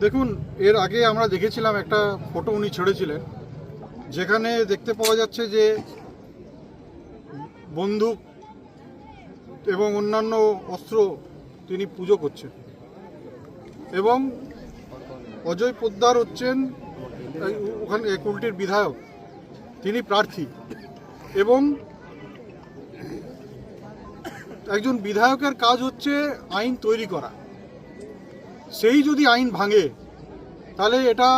দেখুন, এর আগে আমরা দেখেছিলাম একটা ফটো উনি ছেড়েছিলেন, যেখানে দেখতে পাওয়া যাচ্ছে যে বন্দুক এবং অন্যান্য অস্ত্র তিনি পুজো করছেন। এবং অজয় পোদ্দার হচ্ছেন ওখানে কুলটির বিধায়ক, তিনি প্রার্থী। এবং একজন বিধায়কের কাজ হচ্ছে আইন তৈরি করা। সেই যদি আইন ভাঙে তাহলে এটা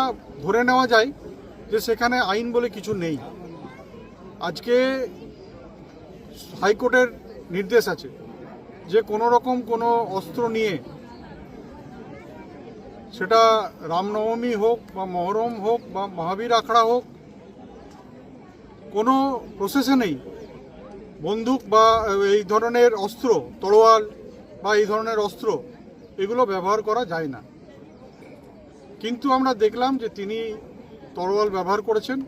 ধরে নেওয়া যায় যে সেখানে আইন বলে কিছু নেই। আজকে হাইকোর্টের নির্দেশ আছে যে কোনো রকম কোনো অস্ত্র নিয়ে, সেটা রামনবমী হোক বা মহরম হোক বা মহাবীর আখড়া হোক, কোনো প্রসেশনেই বন্দুক বা এই ধরনের অস্ত্র, তরোয়াল বা এই ধরনের অস্ত্র, এগুলো ব্যবহার করা যায় না। কিন্তু আমরা দেখলাম যে তিনি তরোয়াল ব্যবহার করেছেন।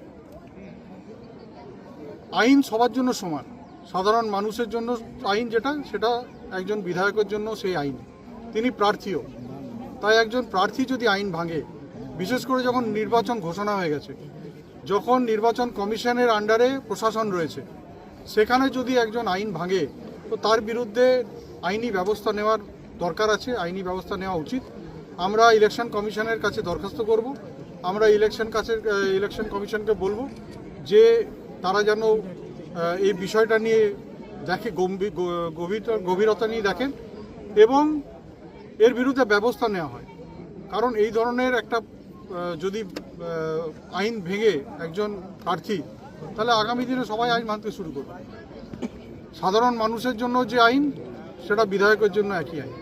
আইন সবার জন্য সমান, সাধারণ মানুষের জন্য আইন যেটা, সেটা একজন বিধায়কের জন্য সেই আইন। তিনি প্রার্থীও, তাই একজন প্রার্থী যদি আইন ভাঙে, বিশেষ করে যখন নির্বাচন ঘোষণা হয়ে গেছে, যখন নির্বাচন কমিশনের আন্ডারে প্রশাসন রয়েছে, সেখানে যদি একজন আইন ভাঙে তো তার বিরুদ্ধে আইনি ব্যবস্থা নেওয়ার দরকার আছে, আইনি ব্যবস্থা নেওয়া উচিত। আমরা ইলেকশন কমিশনের কাছে দরখাস্ত করব, আমরা ইলেকশন কমিশনকে বলবো যে তারা যেন এই বিষয়টা নিয়ে দেখে, গভীরতা নিয়ে দেখেন এবং এর বিরুদ্ধে ব্যবস্থা নেওয়া হয়। কারণ এই ধরনের একটা যদি আইন ভেঙে একজন প্রার্থী, তাহলে আগামী দিনে সবাই আইন মানতে শুরু করবে। সাধারণ মানুষের জন্য যে আইন, সেটা বিধায়কের জন্য একই আইন।